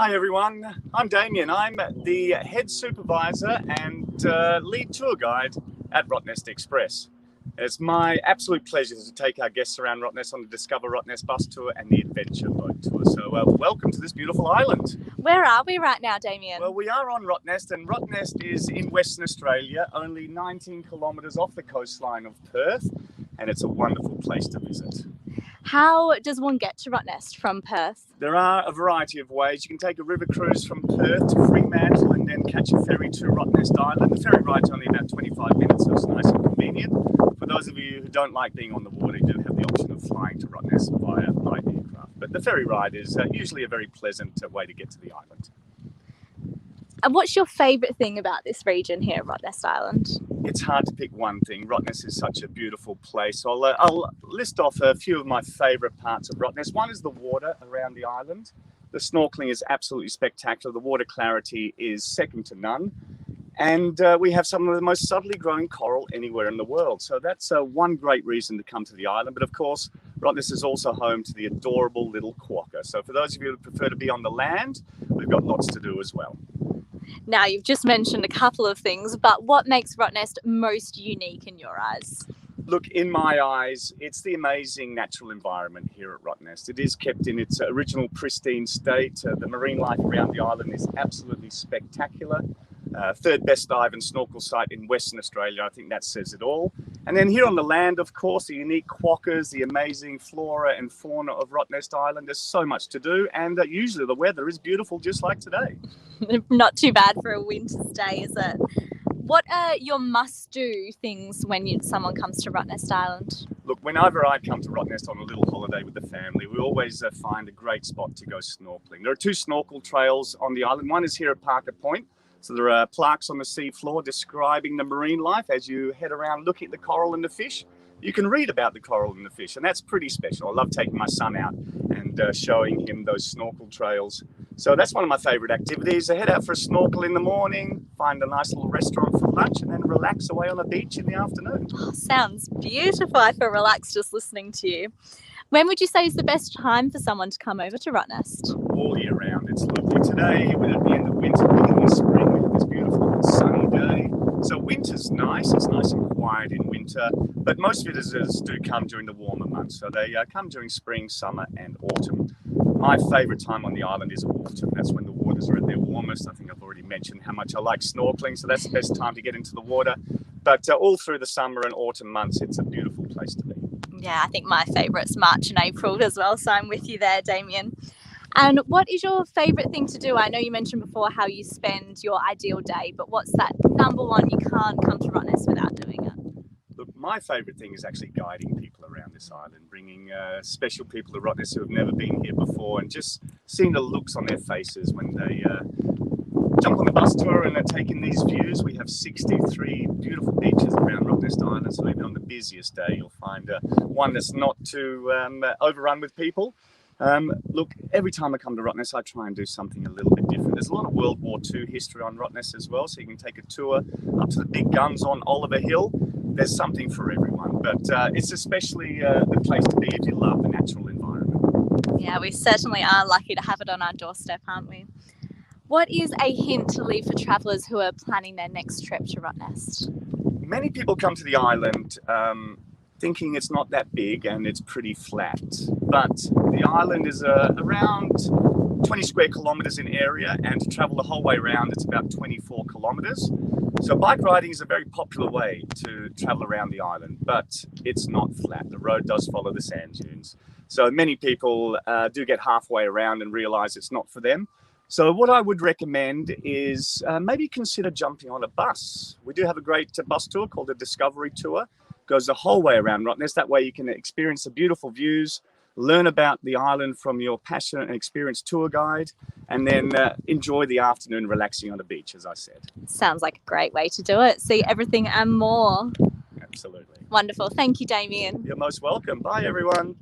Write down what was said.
Hi everyone, I'm Damian. I'm the head supervisor and lead tour guide at Rottnest Express. It's my absolute pleasure to take our guests around Rottnest on the Discover Rottnest bus tour and the Adventure boat tour. So welcome to this beautiful island. Where are we right now, Damian? Well, we are on Rottnest, and Rottnest is in Western Australia, only 19 kilometres off the coastline of Perth, and it's a wonderful place to visit. How does one get to Rottnest from Perth? There are a variety of ways. You can take a river cruise from Perth to Fremantle and then catch a ferry to Rottnest Island. The ferry ride's only about 25 minutes, so it's nice and convenient. For those of you who don't like being on the water, you do have the option of flying to Rottnest via light aircraft. But the ferry ride is usually a very pleasant way to get to the island. And what's your favourite thing about this region here at Rottnest Island? It's hard to pick one thing. Rottnest is such a beautiful place. I'll list off a few of my favourite parts of Rottnest. One is the water around the island. The snorkeling is absolutely spectacular. The water clarity is second to none. And we have some of the most subtly growing coral anywhere in the world. So that's one great reason to come to the island. But of course, Rottnest is also home to the adorable little Quokka. So for those of you who prefer to be on the land, we've got lots to do as well. Now, you've just mentioned a couple of things, but what makes Rottnest most unique in your eyes? Look, in my eyes, it's the amazing natural environment here at Rottnest. It is kept in its original pristine state. The marine life around the island is absolutely spectacular. Third best dive and snorkel site in Western Australia. I think that says it all. And then here on the land, of course, the unique quokkas, the amazing flora and fauna of Rottnest Island. There's so much to do, and usually the weather is beautiful, just like today. Not too bad for a winter stay, is it? What are your must-do things when someone comes to Rottnest Island? Look, whenever I come to Rottnest on a little holiday with the family, we always find a great spot to go snorkeling. There are two snorkel trails on the island. One is here at Parker Point. So there are plaques on the sea floor describing the marine life. As you head around looking at the coral and the fish, you can read about the coral and the fish, and that's pretty special. I love taking my son out and showing him those snorkel trails. So that's one of my favourite activities. I head out for a snorkel in the morning, find a nice little restaurant for lunch, and then relax away on the beach in the afternoon. Oh, sounds beautiful. I feel relaxed just listening to you. When would you say is the best time for someone to come over to Rottnest? All year round. It's lovely today. We're at the end of winter, beginning of spring. We have this beautiful sunny day. So winter's nice. It's nice and quiet in winter. But most visitors do come during the warmer months. So they come during spring, summer and autumn. My favourite time on the island is autumn. That's when the waters are at their warmest. I think I've already mentioned how much I like snorkeling. So that's the best time to get into the water. But all through the summer and autumn months, it's a beautiful place to be. Yeah, I think my favourite's March and April as well, so I'm with you there, Damian. And what is your favourite thing to do? I know you mentioned before how you spend your ideal day, but what's that number one you can't come to Rottnest without doing it? Look, my favourite thing is actually guiding people around this island, bringing special people to Rottnest who have never been here before, and just seeing the looks on their faces when they jump on the bus tour and are taking these views. We have 63 beautiful beaches around Rottnest Island, so even on the busiest day you'll find one that's not too overrun with people. Look, every time I come to Rottnest I try and do something a little bit different. There's a lot of World War II history on Rottnest as well, so you can take a tour up to the big guns on Oliver Hill. There's something for everyone, but it's especially the place to be if you love the natural environment. Yeah, we certainly are lucky to have it on our doorstep, aren't we? What is a hint to leave for travellers who are planning their next trip to Rottnest? Many people come to the island thinking it's not that big and it's pretty flat, but the island is around 20 square kilometres in area, and to travel the whole way around it's about 24 kilometres. So bike riding is a very popular way to travel around the island, but it's not flat. The road does follow the sand dunes. So many people do get halfway around and realise it's not for them. So what I would recommend is maybe consider jumping on a bus. We do have a great bus tour called the Discovery Tour. It goes the whole way around Rottnest. That way you can experience the beautiful views, learn about the island from your passionate and experienced tour guide, and then enjoy the afternoon relaxing on the beach, as I said. Sounds like a great way to do it. See everything and more. Absolutely. Wonderful. Thank you, Damian. You're most welcome. Bye, everyone.